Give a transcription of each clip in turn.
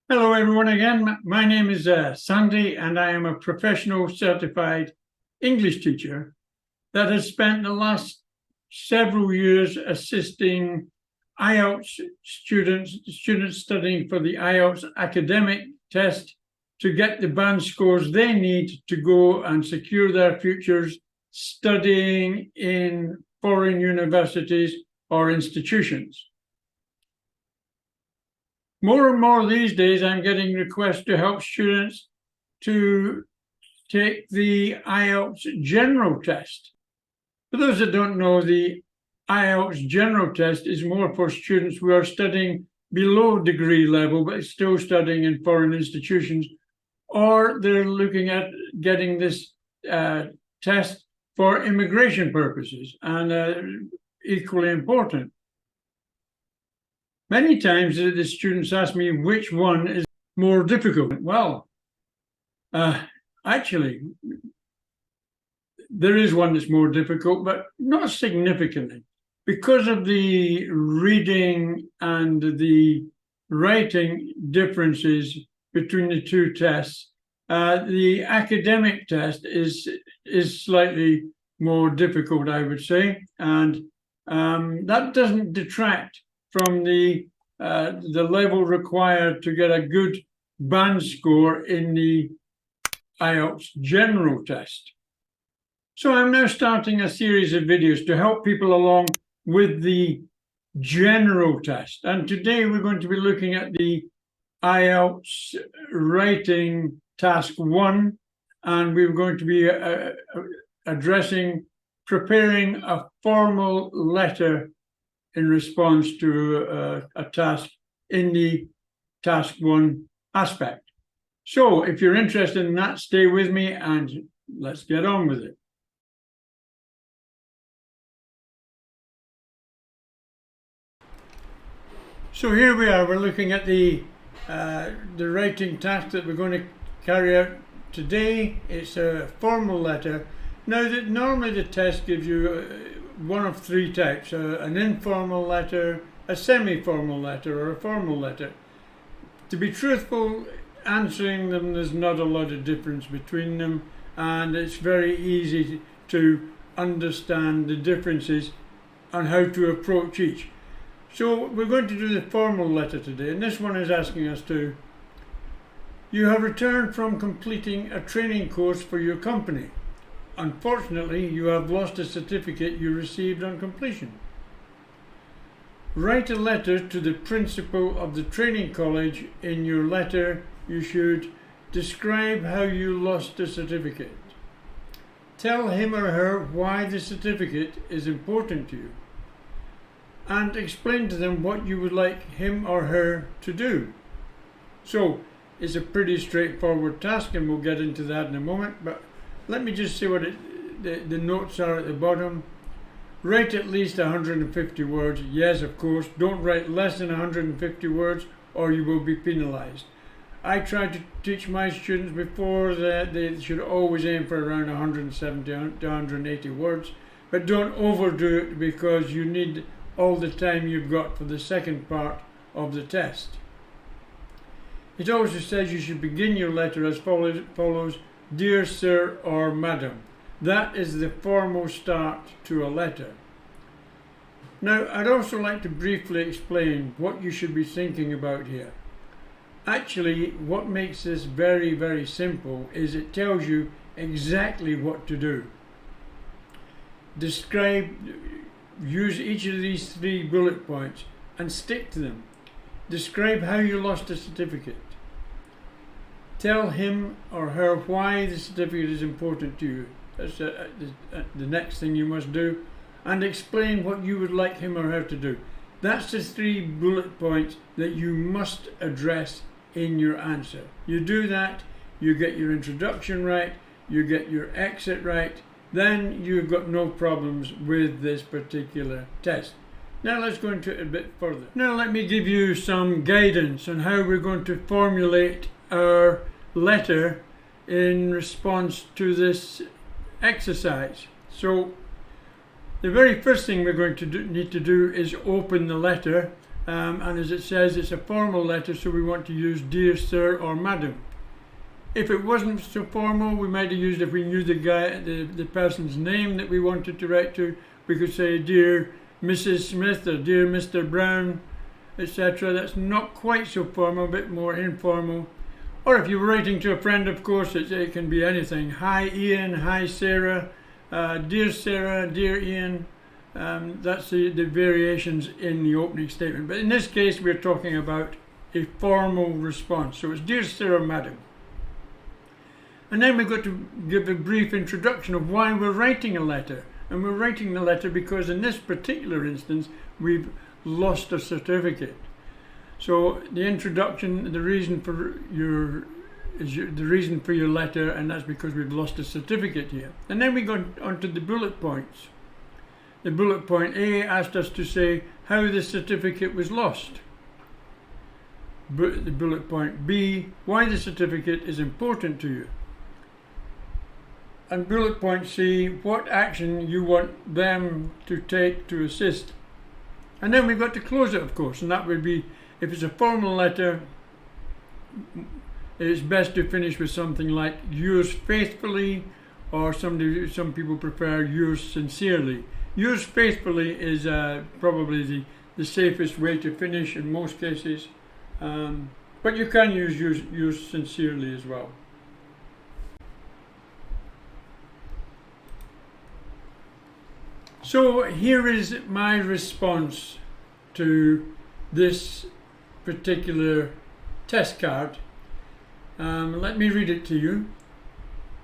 Hello everyone again. My name is Sandy and I am a professional certified English teacher that has spent the last several years assisting IELTS students studying for the IELTS academic test to get the band scores they need to go and secure their futures studying in foreign universities or institutions. More and more these days, I'm getting requests to help students to take the IELTS General test. For those that don't know, the IELTS General test is more for students who are studying below degree level, but still studying in foreign institutions, or they're looking at getting this test for immigration purposes, and equally important. Many times the students ask me which one is more difficult. Well, actually, there is one that's more difficult, but not significantly. Because of the reading and the writing differences between the two tests, the academic test is slightly more difficult, I would say, and that doesn't detract from the level required to get a good band score in the IELTS General test. So I'm now starting a series of videos to help people along with the General test. And today we're going to be looking at the IELTS Writing Task 1, and we're going to be addressing preparing a formal letter in response to a task in the Task 1 aspect. So if you're interested in that, stay with me and let's get on with it. So here we are, we're looking at the writing task that we're going to carry out today. It's a formal letter. Now, normally the test gives you one of three types, an informal letter, a semi-formal letter, or a formal letter. To be truthful, answering them, there's not a lot of difference between them, and it's very easy to understand the differences on how to approach each. So we're going to do the formal letter today, and this one is asking us to: you have returned from completing a training course for your company. Unfortunately, you have lost a certificate you received on completion. Write a letter to the principal of the training college. In your letter, you should describe how you lost the certificate. Tell him or her why the certificate is important to you, and explain to them what you would like him or her to do. So, it's a pretty straightforward task, and we'll get into that in a moment, but let me just see what the notes are at the bottom. Write at least 150 words. Yes, of course. Don't write less than 150 words or you will be penalized. I try to teach my students before that they should always aim for around 170 to 180 words, but don't overdo it because you need all the time you've got for the second part of the test. It also says you should begin your letter as follows: Dear Sir or Madam. That is the formal start to a letter. Now, I'd also like to briefly explain what you should be thinking about here. Actually, what makes this very, very simple is it tells you exactly what to do. Use each of these three bullet points and stick to them. Describe how you lost the certificate. Tell him or her why the certificate is important to you. That's the next thing you must do. And explain what you would like him or her to do. That's the three bullet points that you must address in your answer. You do that, you get your introduction right, you get your exit right, then you've got no problems with this particular test. Now let's go into it a bit further. Now let me give you some guidance on how we're going to formulate our letter in response to this exercise. So the very first thing we're going to need to do is open the letter, and as it says, it's a formal letter, so we want to use dear sir or madam. If it wasn't so formal, we might have used, if we knew the person's name that we wanted to write to, we could say dear Mrs. Smith or dear Mr. Brown, etc. That's not quite so formal, a bit more informal. Or if you're writing to a friend, of course, it can be anything. Hi Ian, hi Sarah, dear Ian. That's the variations in the opening statement. But in this case, we're talking about a formal response. So it's dear sir or madam. And then we've got to give a brief introduction of why we're writing a letter. And we're writing the letter because in this particular instance, we've lost a certificate. So the introduction, the reason for your letter, and that's because we've lost a certificate here. And then we go on to the bullet points. The bullet point A asked us to say how the certificate was lost. The bullet point B, why the certificate is important to you. And bullet point C, what action you want them to take to assist. And then we've got to close it, of course, and that would be, if it's a formal letter, it's best to finish with something like yours faithfully, or some people prefer yours sincerely. Yours faithfully is probably the safest way to finish in most cases, but you can use yours sincerely as well. So here is my response to this particular test card. Let me read it to you.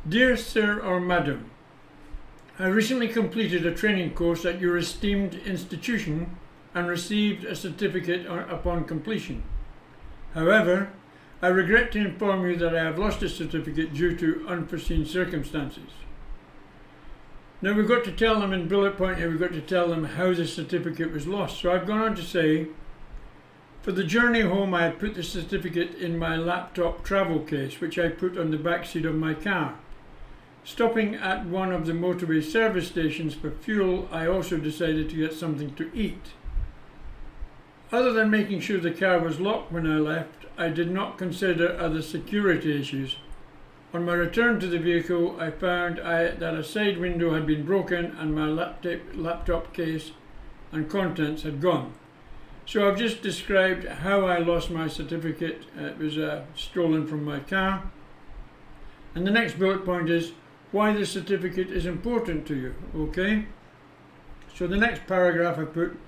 Dear Sir or Madam, I recently completed a training course at your esteemed institution and received a certificate upon completion. However, I regret to inform you that I have lost a certificate due to unforeseen circumstances. Now we've got to tell them in bullet point here, we've got to tell them how the certificate was lost. So I've gone on to say, for the journey home I had put the certificate in my laptop travel case, which I put on the back seat of my car. Stopping at one of the motorway service stations for fuel, I also decided to get something to eat. Other than making sure the car was locked when I left, I did not consider other security issues. On my return to the vehicle, I found that a side window had been broken and my laptop case and contents had gone. So I've just described how I lost my certificate. It was stolen from my car. And the next bullet point is why the certificate is important to you. Okay? So the next paragraph I put,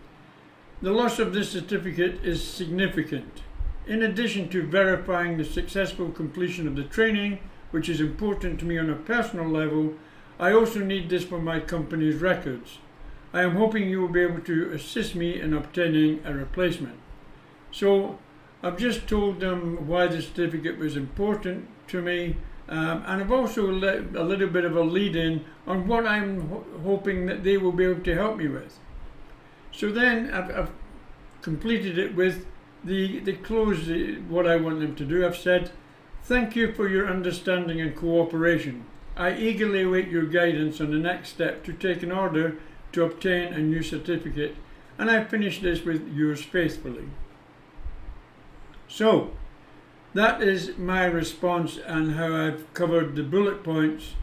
the loss of this certificate is significant. In addition to verifying the successful completion of the training, which is important to me on a personal level, I also need this for my company's records. I am hoping you will be able to assist me in obtaining a replacement. So I've just told them why the certificate was important to me, and I've also let a little bit of a lead in on what I'm hoping that they will be able to help me with. So then I've completed it with the close, what I want them to do. I've said, thank you for your understanding and cooperation. I eagerly await your guidance on the next step to take in order to obtain a new certificate, and I finish this with yours faithfully. So that is my response and how I've covered the bullet points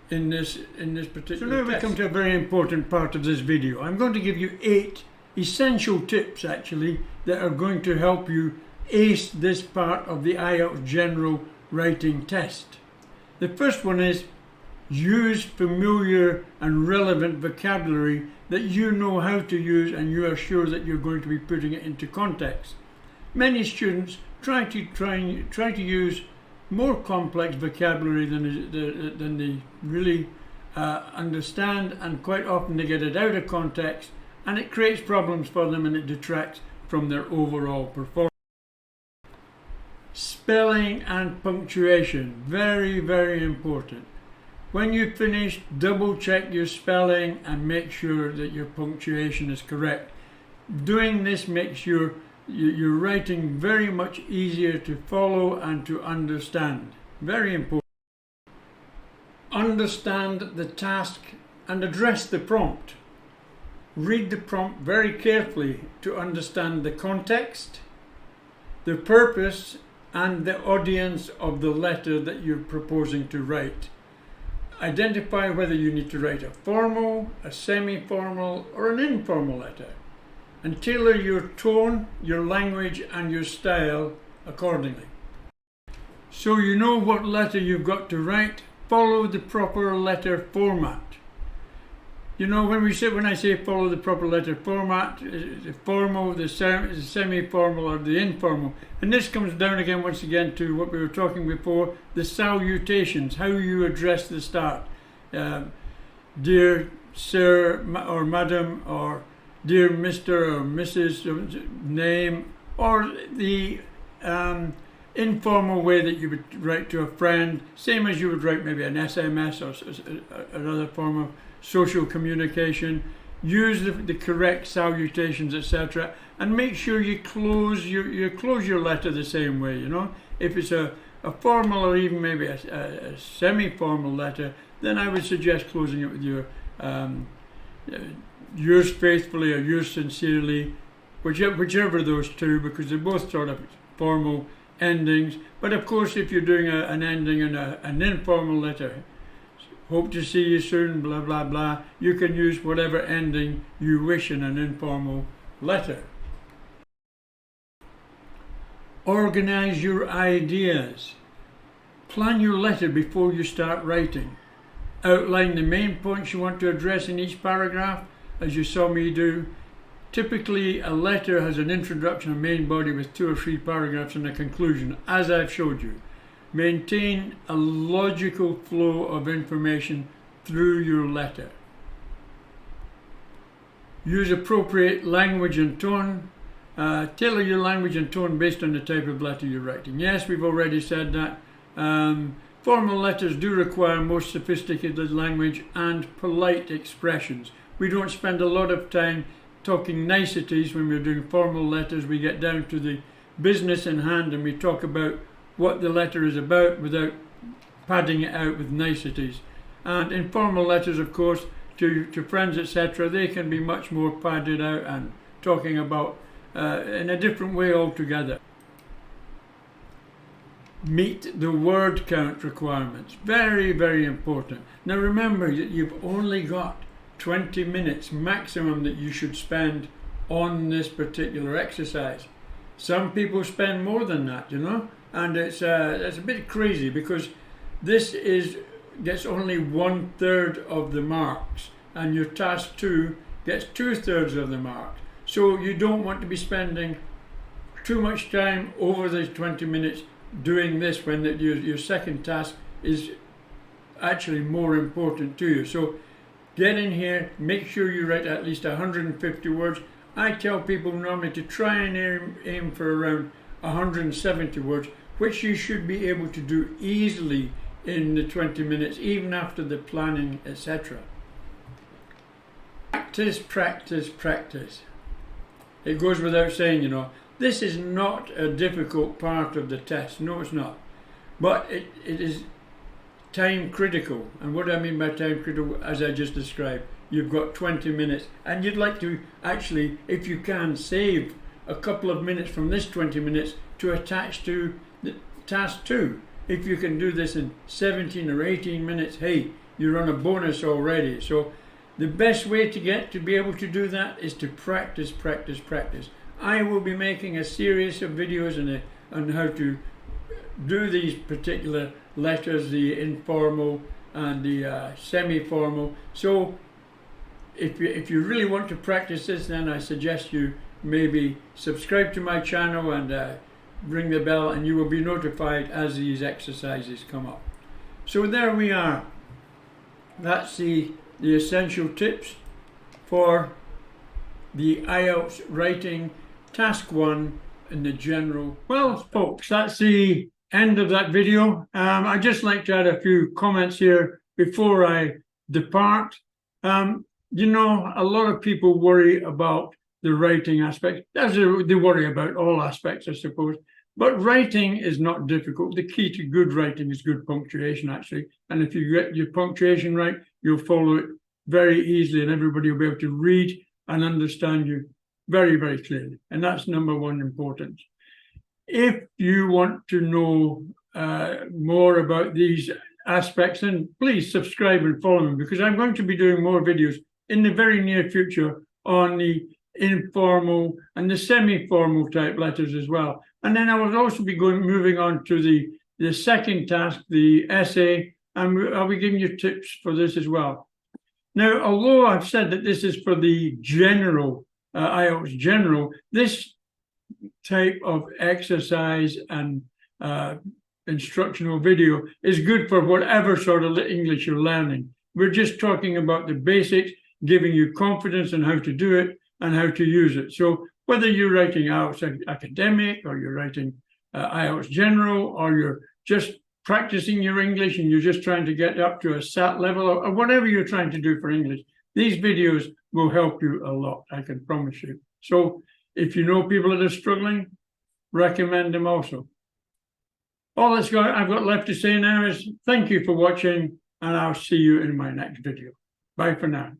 in this particular So now we come to a very important part of this video. I'm going to give you 8 essential tips actually that are going to help you ace this part of the IELTS General writing test. The first one is use familiar and relevant vocabulary that you know how to use and you are sure that you're going to be putting it into context. Many students try to use more complex vocabulary than they really understand, and quite often they get it out of context and it creates problems for them and it detracts from their overall performance. Spelling and punctuation, very, very important. When you finish, double check your spelling and make sure that your punctuation is correct. Doing this makes your writing very much easier to follow and to understand. Very important. Understand the task and address the prompt. Read the prompt very carefully to understand the context, the purpose, and the audience of the letter that you're proposing to write. Identify whether you need to write a formal, a semi-formal, or an informal letter, and tailor your tone, your language, and your style accordingly. So you know what letter you've got to write. Follow the proper letter format. You know, when I say follow the proper letter format, the formal, the semi-formal, or the informal. And this comes down again, once again, to what we were talking before, the salutations, how you address the start. Dear Sir or Madam, or Dear Mr. or Mrs. name, or the informal way that you would write to a friend, same as you would write maybe an SMS or another form of social communication. Use the correct salutations, etc., and make sure you close your letter the same way. You know, if it's a formal or even maybe a semi-formal letter, then I would suggest closing it with your yours faithfully or yours sincerely, whichever of those two, because they're both sort of formal endings. But of course, if you're doing an ending in an informal letter, hope to see you soon, blah, blah, blah, you can use whatever ending you wish in an informal letter. Organize your ideas. Plan your letter before you start writing. Outline the main points you want to address in each paragraph, as you saw me do. Typically, a letter has an introduction, a main body with 2 or 3 paragraphs, and a conclusion, as I've showed you. Maintain a logical flow of information through your letter. Use appropriate language and tone. Tailor your language and tone based on the type of letter you're writing. Yes, we've already said that. Formal letters do require more sophisticated language and polite expressions. We don't spend a lot of time talking niceties when we're doing formal letters. We get down to the business in hand and we talk about what the letter is about without padding it out with niceties. And informal letters, of course, to friends, etc., they can be much more padded out and talking about in a different way altogether. Meet the word count requirements. Very, very important. Now remember that you've only got 20 minutes maximum that you should spend on this particular exercise. Some people spend more than that, you know, and it's a bit crazy because this gets only 1/3 of the marks, and your task 2 gets 2/3 of the marks. So you don't want to be spending too much time over the 20 minutes doing this when your second task is actually more important to you. So get in here, make sure you write at least 150 words. I tell people normally to try and aim for around 170 words, which you should be able to do easily in the 20 minutes, even after the planning, etc. Practice, practice, practice. It goes without saying, you know, this is not a difficult part of the test. No, it's not. But it is time critical. And what I mean by time critical, as I just described, you've got 20 minutes. And you'd like to actually, if you can, save a couple of minutes from this 20 minutes to attach to the task 2. If you can do this in 17 or 18 minutes, hey, you're on a bonus already. So the best way to be able to do that is to practice, practice, practice. I will be making a series of videos on how to do these particular letters, the informal and the semi-formal. So if you really want to practice this, then I suggest you maybe subscribe to my channel and ring the bell, and you will be notified as these exercises come up. So there we are. That's the essential tips for the IELTS writing task 1 in the general. Well, folks, that's the end of that video. I'd just like to add a few comments here before I depart. You know, a lot of people worry about the writing aspect, as they worry about all aspects, I suppose. But writing is not difficult. The key to good writing is good punctuation, actually. And if you get your punctuation right, you'll follow it very easily, and everybody will be able to read and understand you very, very clearly. And that's number one importance. If you want to know more about these aspects, then please subscribe and follow me, because I'm going to be doing more videos in the very near future on the informal and the semi-formal type letters as well. And then I will also be moving on to the second task, the essay, and I'll be giving you tips for this as well. Now, although I've said that this is for the general, IELTS General, this type of exercise and instructional video is good for whatever sort of English you're learning. We're just talking about the basics, giving you confidence in how to do it and how to use it. So whether you're writing IELTS Academic, or you're writing IELTS General, or you're just practicing your English and you're just trying to get up to a SAT level, or whatever you're trying to do for English, these videos will help you a lot, I can promise you. So if you know people that are struggling, recommend them also. All I've got left to say now is thank you for watching, and I'll see you in my next video. Bye for now.